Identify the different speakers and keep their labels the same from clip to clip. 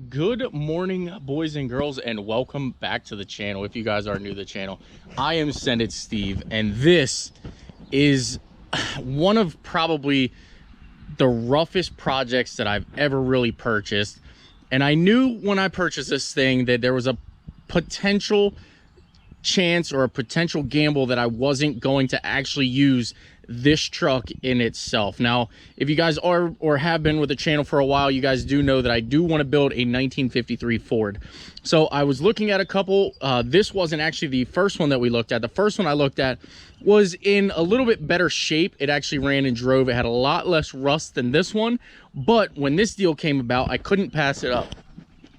Speaker 1: Good morning, boys and girls, and welcome back to the channel. If you guys are new to the channel, I am SendIt Steve, and this is one of probably the roughest projects that I've ever really purchased. And I knew when I purchased this thing that there was a potential chance or a potential gamble that I wasn't going to actually use this truck in itself. Now, if you guys are or have been with the channel for a while, you guys do know that I do want to build a 1953 Ford. So I was looking at a couple. This wasn't actually the first one that we looked at. The first one I looked at was in a little bit better shape. It actually ran and drove. It had a lot less rust than this one, but when this deal came about, I couldn't pass it up.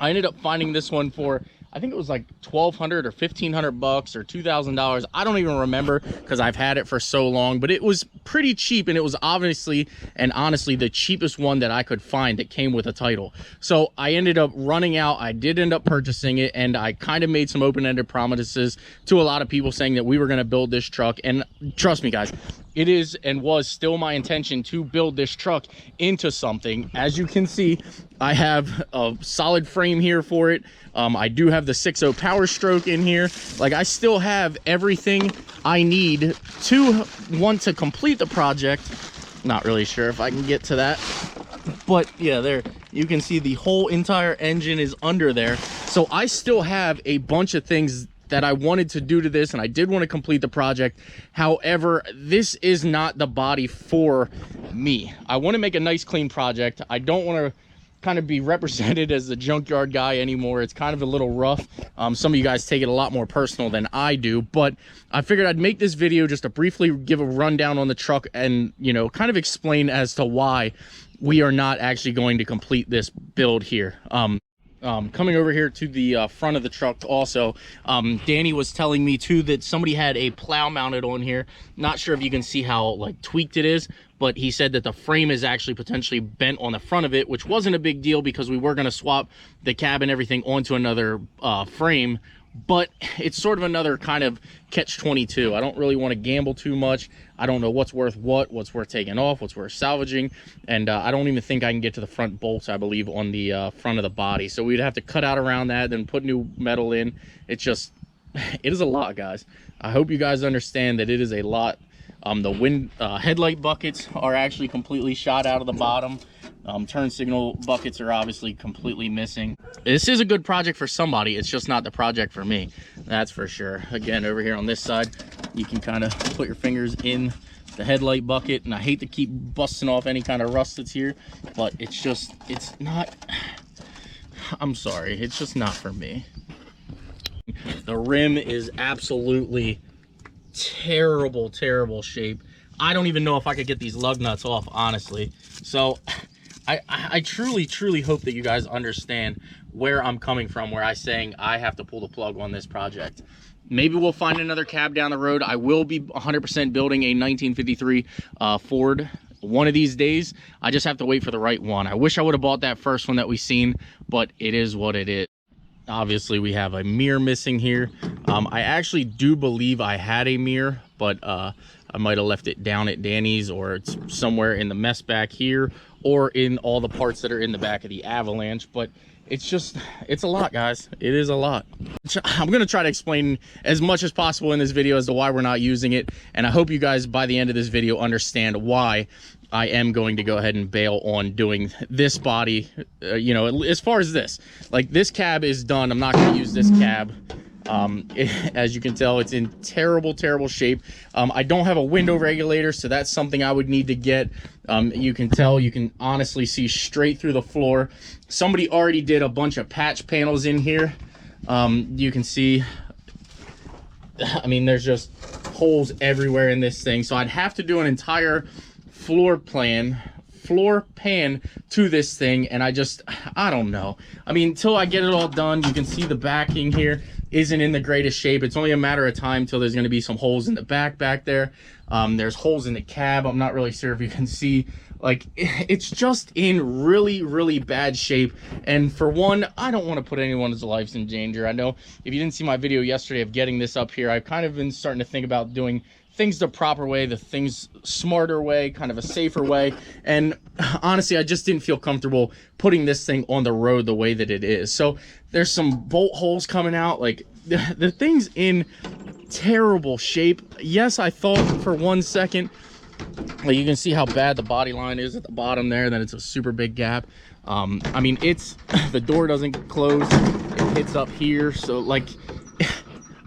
Speaker 1: I ended up finding this one for, I think it was like $1,200 or $1,500 or $2,000. I don't even remember because I've had it for so long, but it was pretty cheap, and it was obviously and honestly the cheapest one that I could find that came with a title. So I ended up running out. I did end up purchasing it, and I kind of made some open-ended promises to a lot of people saying that we were going to build this truck. And trust me, guys, it is and was still my intention to build this truck into something. As you can see, I have a solid frame here for it. I do have the 6.0 Power Stroke in here. Like, I still have everything I need to want to complete the project. Not really sure if I can get to that, but yeah, there you can see the whole entire engine is under there. So I still have a bunch of things that I wanted to do to this, and I did want to complete the project. However, this is not the body for me. I want to make a nice clean project. I don't want to kind of be represented as the junkyard guy anymore. It's kind of a little rough. Some of you guys take it a lot more personal than I do, but I figured I'd make this video just to briefly give a rundown on the truck and, you know, kind of explain as to why we are not actually going to complete this build here. Coming over here to the front of the truck also, Danny was telling me too that somebody had a plow mounted on here. Not sure if you can see how like tweaked it is, but he said that the frame is actually potentially bent on the front of it, which wasn't a big deal because we were going to swap the cab and everything onto another frame. But it's sort of another kind of catch-22. I don't really want to gamble too much. I don't know what's worth what's worth taking off, what's worth salvaging, and I don't even think I can get to the front bolts, I believe, on the front of the body. So we'd have to cut out around that, then put new metal in. It's just, it is a lot, guys. I hope you guys understand that it is a lot. The headlight buckets are actually completely shot out of the bottom. Turn signal buckets are obviously completely missing. This is a good project for somebody. It's just not the project for me. That's for sure. Again, over here on this side, you can kind of put your fingers in the headlight bucket. And I hate to keep busting off any kind of rust that's here, but it's just, it's not, I'm sorry, it's just not for me. The rim is absolutely terrible shape. I don't even know if I could get these lug nuts off, honestly. So I truly hope that you guys understand where I'm coming from, where I'm saying I have to pull the plug on this project. Maybe we'll find another cab down the road. I will be 100% building a 1953 Ford one of these days. I just have to wait for the right one. I wish I would have bought that first one that we seen, but it is what it is. Obviously, we have a mirror missing here. I actually do believe I had a mirror, but I might have left it down at Danny's, or it's somewhere in the mess back here, or in all the parts that are in the back of the Avalanche. But it's just, it's a lot, guys. It is a lot. I'm going to try to explain as much as possible in this video as to why we're not using it. And I hope you guys, by the end of this video, understand why I am going to go ahead and bail on doing this body. You know, as far as this, like, this cab is done. I'm not going to use this cab. As you can tell, it's in terrible shape. I don't have a window regulator, so that's something I would need to get. You can tell, you can honestly see straight through the floor. Somebody already did a bunch of patch panels in here. You can see, I mean, there's just holes everywhere in this thing. So I'd have to do an entire floor pan to this thing, and I don't know. I mean, until I get it all done, you can see the backing here isn't in the greatest shape. It's only a matter of time till there's going to be some holes in the back there. There's holes in the cab. I'm not really sure if you can see. Like, it's just in really bad shape. And for one, I don't want to put anyone's lives in danger. I know if you didn't see my video yesterday of getting this up here, I've kind of been starting to think about doing things the proper way, the things smarter way, kind of a safer way. And honestly, I just didn't feel comfortable putting this thing on the road the way that it is. So there's some bolt holes coming out. Like, the thing's in terrible shape. Yes, I thought for 1 second, like, you can see how bad the body line is at the bottom there, then it's a super big gap. I mean, it's the door doesn't close, it hits up here. So like,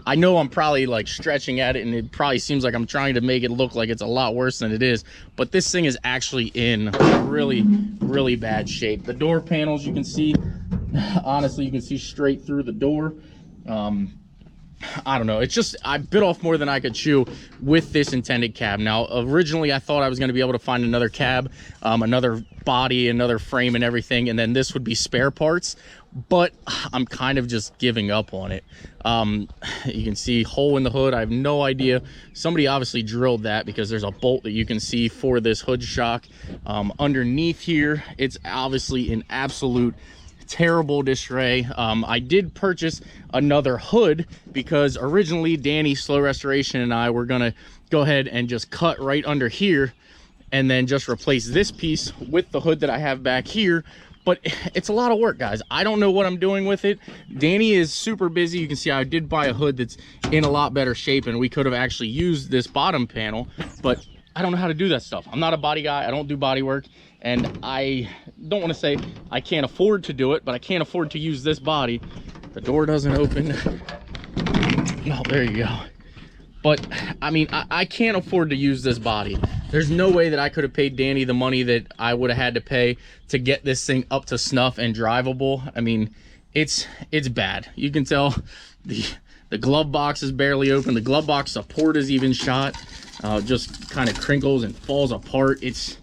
Speaker 1: I know I'm probably like stretching at it, and it probably seems like I'm trying to make it look like it's a lot worse than it is, but this thing is actually in really bad shape. The door panels, you can see, honestly, you can see straight through the door. I don't know, it's just, I bit off more than I could chew with this intended cab. Now, originally I thought I was going to be able to find another cab, another body, another frame and everything, and then this would be spare parts, but I'm kind of just giving up on it. You can see hole in the hood. I have no idea. Somebody obviously drilled that, because there's a bolt that you can see for this hood shock. Underneath here, it's obviously in absolute terrible disarray. I did purchase another hood, because originally Danny Slow Restoration and I were gonna go ahead and just cut right under here and then just replace this piece with the hood that I have back here. But it's a lot of work, guys. I don't know what I'm doing with it. Danny is super busy. You can see I did buy a hood that's in a lot better shape, and we could have actually used this bottom panel, but I don't know how to do that stuff. I'm not a body guy. I don't do body work, and I don't want to say I can't afford to do it, but I can't afford to use this body. The door doesn't open. Oh, there you go. But I mean, I can't afford to use this body. There's no way that I could have paid Danny the money that I would have had to pay to get this thing up to snuff and drivable. I mean, it's bad. You can tell the glove box is barely open. The glove box support is even shot. Just kind of crinkles and falls apart. It's,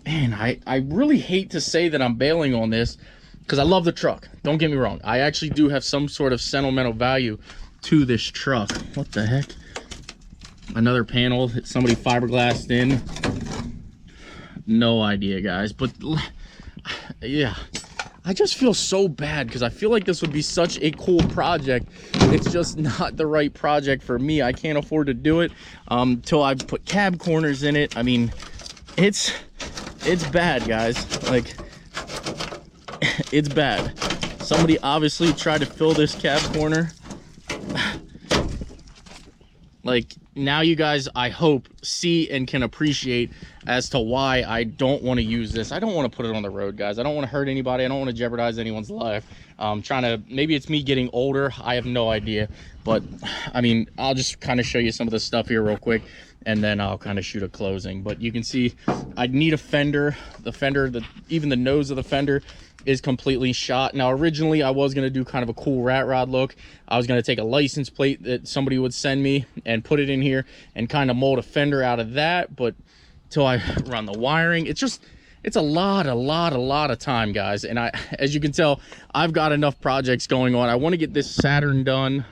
Speaker 1: man, I really hate to say that I'm bailing on this, because I love the truck. Don't get me wrong. I actually do have some sort of sentimental value to this truck. What the heck? Another panel that somebody fiberglassed in. No idea, guys. But yeah, I just feel so bad, because I feel like this would be such a cool project. It's just not the right project for me. I can't afford to do it till I put cab corners in it. I mean, it's bad, guys. Like, it's bad. Somebody obviously tried to fill this cab corner. Like, now you guys, I hope, see and can appreciate as to why I don't want to use this. I don't want to put it on the road, guys. I don't want to hurt anybody. I don't want to jeopardize anyone's life. Trying to, maybe it's me getting older. I have no idea. But, I mean, I'll just kind of show you some of the stuff here real quick, and then I'll kind of shoot a closing. But you can see I need a fender. The fender, even the nose of the fender is completely shot. Now, originally I was going to do kind of a cool rat rod look. I was going to take a license plate that somebody would send me and put it in here and kind of mold a fender out of that, but till I run the wiring, it's a lot of time, guys. And as you can tell, I've got enough projects going on. I want to get this Saturn done.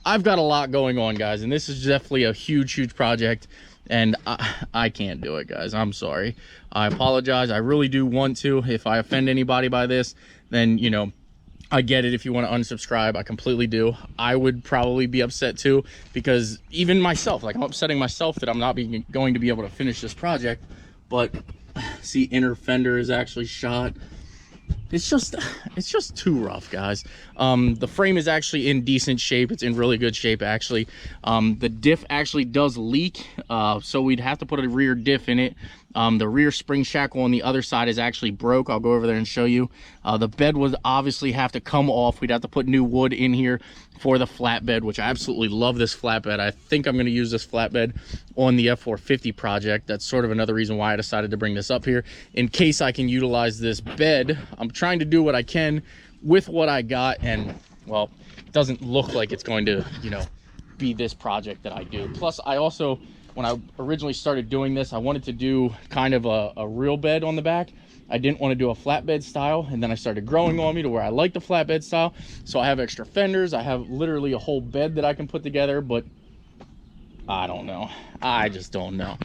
Speaker 1: I've got a lot going on, guys, and this is definitely a huge project, and I can't do it, guys. I'm sorry. I apologize. I really do want to. If I offend anybody by this, then, you know, I get it. If you want to unsubscribe, I completely do. I would probably be upset too, because even myself, like, I'm upsetting myself that I'm not going to be able to finish this project. But see, inner fender is actually shot. It's just too rough, guys. The frame is actually in decent shape. It's in really good shape, actually. The diff actually does leak, so we'd have to put a rear diff in it. The rear spring shackle on the other side is actually broke. I'll go over there and show you. The bed would obviously have to come off. We'd have to put new wood in here for the flatbed, which I absolutely love this flatbed. I think I'm going to use this flatbed on the F450 project. That's sort of another reason why I decided to bring this up here, in case I can utilize this bed. I'm trying to do what I can with what I got, and, well, it doesn't look like it's going to, you know, be this project that I do. Plus, I also, when I originally started doing this, I wanted to do kind of a real bed on the back. I didn't want to do a flatbed style, and then I started growing on me to where I like the flatbed style. So I have extra fenders. I have literally a whole bed that I can put together, but I don't know. I just don't know.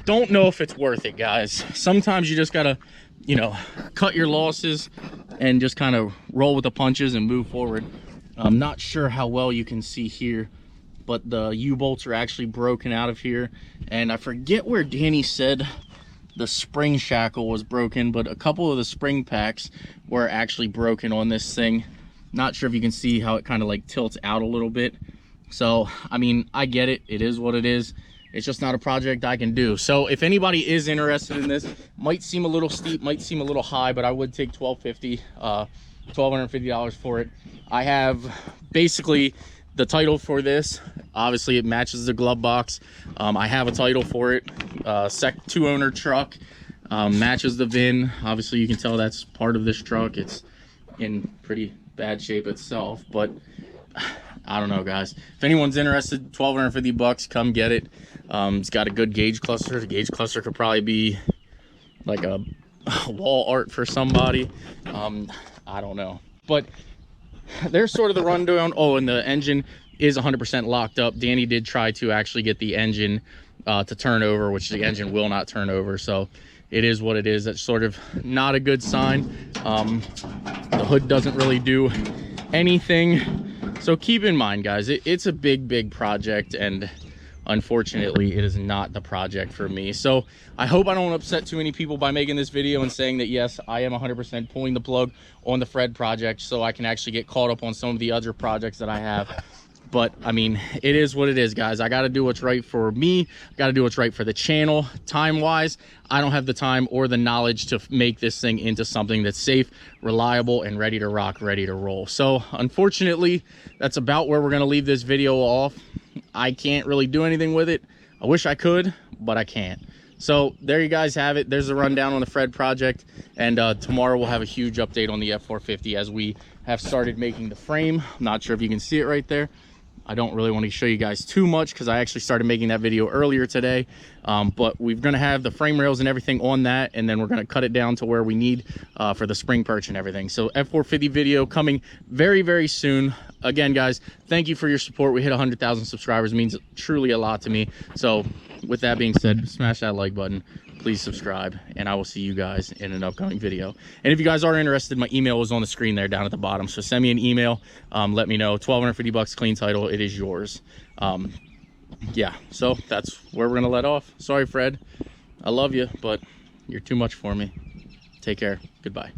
Speaker 1: Don't know if it's worth it, guys. Sometimes you just gotta, you know, cut your losses and just kind of roll with the punches and move forward. I'm not sure how well you can see here but the U-bolts are actually broken out of here. And I forget where Danny said the spring shackle was broken, but a couple of the spring packs were actually broken on this thing. Not sure if you can see how it kind of like tilts out a little bit. So, I mean, I get it. It is what it is. It's just not a project I can do. So if anybody is interested in this, might seem a little steep, might seem a little high, but I would take $1,250 for it. I have basically the title for this. Obviously it matches the glove box. I have a title for it. 2-owner truck, matches the VIN. Obviously you can tell that's part of this truck. It's in pretty bad shape itself, but I don't know, guys. If anyone's interested, $1,250, come get it. It's got a good gauge cluster. The gauge cluster could probably be like a wall art for somebody. I don't know, but there's sort of the rundown. Oh, and the engine is 100% locked up. Danny did try to actually get the engine to turn over, which the engine will not turn over. So it is what it is. That's sort of not a good sign. The hood doesn't really do anything. So keep in mind, guys, it's a big project, and unfortunately it is not the project for me. So I hope I don't upset too many people by making this video and saying that yes, I am 100% pulling the plug on the Fred project so I can actually get caught up on some of the other projects that I have. But I mean, it is what it is, guys. I got to do what's right for me. Got to do what's right for the channel. Time wise, I don't have the time or the knowledge to make this thing into something that's safe, reliable, and ready to rock, ready to roll. So unfortunately, that's about where we're going to leave this video off. I can't really do anything with it. I wish I could, but I can't. So there you guys have it. There's a rundown on the Fred project, and tomorrow we'll have a huge update on the F450 as we have started making the frame. I'm not sure if you can see it right there. I don't really want to show you guys too much because I actually started making that video earlier today. But we're going to have the frame rails and everything on that, and then we're going to cut it down to where we need for the spring perch and everything. So F450 video coming very soon. Again, guys, thank you for your support. We hit 100,000 subscribers. It means truly a lot to me. So with that being said, smash that like button. Please subscribe, and I will see you guys in an upcoming video. And if you guys are interested, my email is on the screen there down at the bottom. So send me an email. Let me know. $1,250 clean title. It is yours. Yeah, so that's where we're going to let off. Sorry, Fred. I love you, but you're too much for me. Take care. Goodbye.